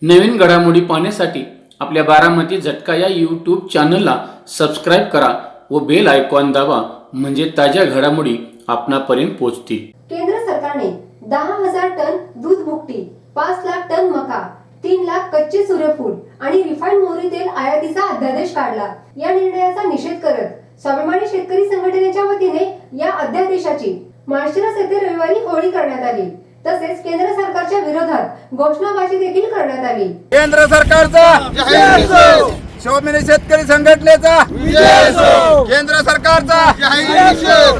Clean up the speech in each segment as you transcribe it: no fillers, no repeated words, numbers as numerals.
नवीन घडामोडी पाहण्यासाठी आपल्या बारामती झटका या यूट्यूब चॅनलला सबस्क्राईब करा व बेल आयकॉन दाबा, म्हणजे ताज्या घडामोडी आपणापर्यंत पोहोचतील। केंद्र सरकारने 10,000 टन दूध भुकटी, 5 लाख टन मका, 3 लाख कच्चे सूर्यफूल आणि रिफाइंड मोहरी तेल आयातीचा अध्यादेश काढला। या निर्णयाचा निषेध करत स्वाभिमानी शेतकरी संघटनेच्या वतीने या अध्यादेशाची माळशिरस येथे रविवारी होळी करण्यात आली। तसेच केंद्र सरकारच्या विरोधात घोषणाबाजी देखील करण्यात आली। केंद्र सरकारचा जय असो, स्वाभिमानी शेतकरी संघटनेचा जय असो, केंद्र सरकारचा जय असो।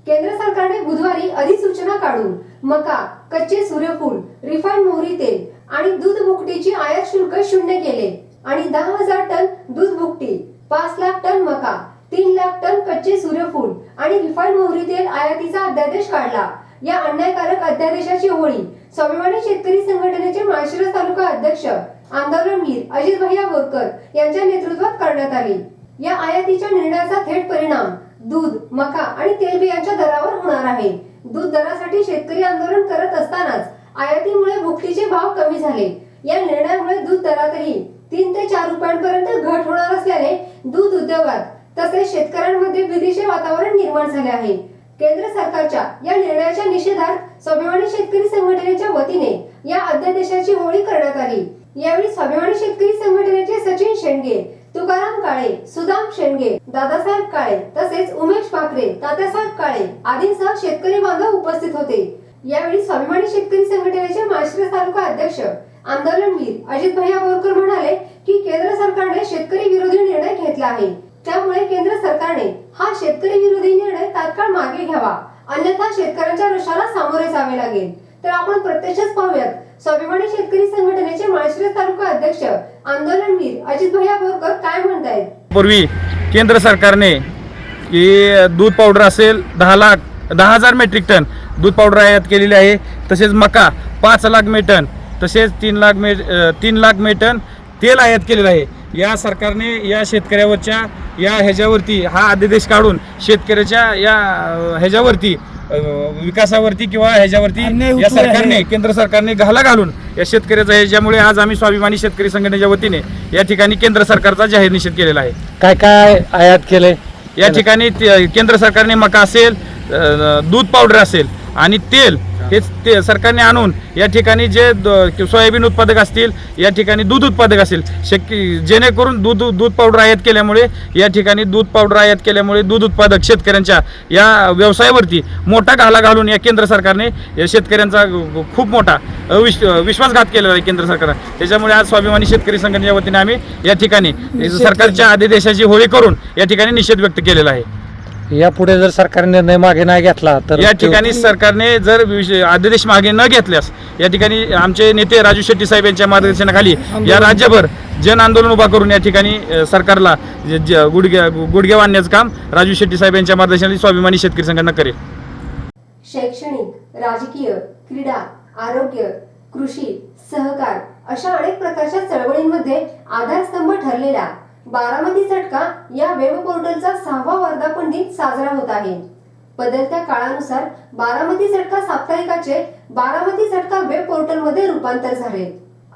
केंद्र सरकारने बुधवारी अधिसूचना काढून मका, कच्चे सूर्यफूल, रिफाइंड मोहरी तेल आणि दूध भुकटीची आयात शुल्क शून्य केले आणि 10,000 टन दूध भुकटी, 5 लाख टन मका, 3 लाख टन कच्चे सूर्यफूल आणि रिफाइंड मोहरी तेल आयातीचा अध्यादेश काढला। या अन्यायकारक अध्यादेशाची होळी स्वाभिमानी शेतकरी संघटनेचे माळशिरस तालुका अध्यक्ष आंदोलनवीर अजित भैया बोरकर यांच्या नेतृत्वात करण्यात आली। या आयातीच्या निर्णयाचा थेट परिणाम दूध, मका आणि तेलबियांच्या दरावर होणार आहे। दूध दरासाठी शेतकरी आंदोलन करत असतानाच आयातीमुळे भुकटीचे भाव कमी झाले। या निर्णयामुळे दूध दरातही 3 ते 4 रुपयांपर्यंत घट होणार असल्याने दूध उद्योगात तसेच शेतकऱ्यांमध्ये भीतीचे वातावरण निर्माण झाले आहे। केंद्र सरकारच्या या निर्णयाच्या निषेधार्थ स्वाभिमानी शेतकरी संघटनेच्या वतीने या अध्यादेशाची होळी करण्यात आली। यावेळी स्वाभिमानी शेतकरी संघटनेचे सचिन शेंडगे, तुकाराम काळे, सुदाम शेंडगे, दादासाहेब काळे तसेच उमेश पाखरे, तात्यासाहेब काळे आदींसह शेतकरी बांधव उपस्थित होते। यावेळी स्वाभिमानी शेतकरी संघटनेचे माळशिरस तालुका अध्यक्ष आंदोलनवीर अजित भैया बोरकर म्हणाले की केंद्र सरकारने शेतकरी विरोधी निर्णय घेतला आहे, त्यामुळे केंद्र सरकारने हा शेतकरी विरोधी निर्णय तात्काळ मागे घ्यावा, अन्यथा शेतकऱ्यांच्या रोषाला सामोरे जावे लागेल। तर आपण प्रत्यक्षच पाहूयात स्वाभिमानी शेतकरी संघटनेचे माळशिरस तालुका अध्यक्ष आंदोलनवीर अजित भैया बोरकर काय म्हणतायत। पूर्वी केंद्र सरकारने की दूध पावडर असेल 10,000 मेट्रिक टन दूध पावडर आयात केलेली आहे। तसेच मका 5 लाख मेटन, तसेच 3 लाख मेटन तेल आयात केलेलं आहे। या सरकारने या शेतकऱ्यावरच्या या ह्याच्यावरती हा अध्यादेश काढून शेतकऱ्याच्या या ह्याच्यावरती विकासावरती किंवा ह्याच्यावरती या सरकारने केंद्र सरकारने घाला घालून या शेतकऱ्याचा, ह्याच्यामुळे आज आम्ही स्वाभिमानी शेतकरी संघटनेच्या वतीने या ठिकाणी केंद्र सरकारचा जाहीर निषेध केलेला आहे। काय काय आयात केले या ठिकाणी केंद्र सरकारने मका असेल, दूध पावडर असेल आणि तेल हेच ते सरकारने आणून या ठिकाणी जे सोयाबीन उत्पादक असतील, या ठिकाणी दूध उत्पादक असेल, जेणेकरून दूध पावडर आयात केल्यामुळे या ठिकाणी दूध पावडर आयात केल्यामुळे दूध उत्पादक शेतकऱ्यांच्या या व्यवसायावरती मोठा घाला घालून या केंद्र सरकारने या शेतकऱ्यांचा खूप मोठा विश्वासघात केलेला आहे केंद्र सरकारने। त्याच्यामुळे आज स्वाभिमानी शेतकरी संघटनेच्या वतीने आम्ही या ठिकाणी सरकारच्या अध्यादेशाची होळी करून या ठिकाणी निषेध व्यक्त केलेला आहे। यापुढे जर सरकारने निर्णय मागे नाही घेतला तर या ठिकाणी सरकारने जर अध्यादेश मागे न घेतल्यास या ठिकाणी आमचे नेते राजू शेट्टी साहेब यांच्या मार्गदर्शनाखाली या राज्यभर जन आंदोलन उभा करून या ठिकाणी सरकारला गुडघे बांधण्याचं काम राजू शेट्टी साहेब यांच्या मार्गदर्शनाखाली स्वाभिमानी शेतकरी संघटना करेल। शैक्षणिक, राजकीय, क्रीडा, आरोग्य, कृषी, सहकार अशा अनेक प्रकारच्या चळवळींमध्ये आधारस्तंभ ठरलेला बारामती झटका या वेब पोर्टलचा 6वा वर्धापन दिन साजरा होत आहे। बदलत्या काळानुसार बारामती झटका साप्ताहिकाचे बारामती झटका वेब पोर्टल मध्ये रूपांतर झाले।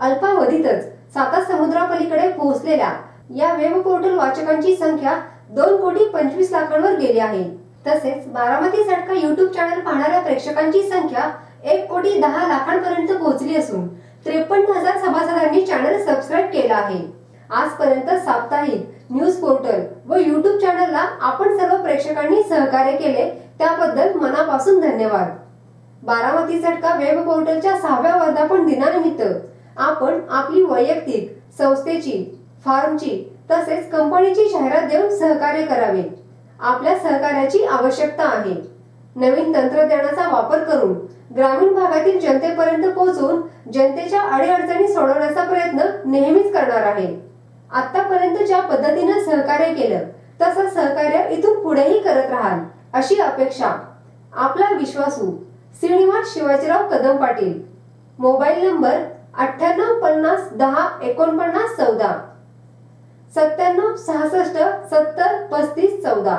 अल्पावधीतच 7 समुद्रापलीकडे पोहोचलेल्या या वेब पोर्टल वाचकांची संख्या 2,25,00,000 गेली आहे। तसेच बारामती झटका युट्यूब चॅनल पाहणाऱ्या प्रेक्षकांची संख्या 1,10,00,000 पर्यंत पोहोचली असून 53,000 सभासदांनी चॅनल सबस्क्राईब केला आहे। आजपर्यंत साप्ताहिक न्यूज पोर्टल व युट्यूब चॅनलला आपण सर्व प्रेक्षकांनी सहकार्य केले त्याबद्दल मनापासून धन्यवाद। बारामती झटका वेब पोर्टलच्या 6व्या वर्धापन दिनानिमित्त आपण आपली वैयक्तिक, संस्थेची, फार्मची तसेच कंपनीची जाहिरात देऊन सहकार्य करावे। आपल्या सहकार्याची आवश्यकता आहे। नवीन तंत्रज्ञानाचा वापर करून ग्रामीण भागातील जनतेपर्यंत पोहोचून जनतेच्या अडीअडचणी सोडवण्याचा प्रयत्न नेहमीच करणार आहे। आतापर्यंत ज्या पद्धतीने सहकार्य केलं तसं सहकार्य इथून पुढेही करत राहाल अशी अपेक्षा। आपला विश्वासू श्रीनिवास शिवाजीराव कदम पाटील। Mobile number 98 50 10 49 14 97 66 70 35 14।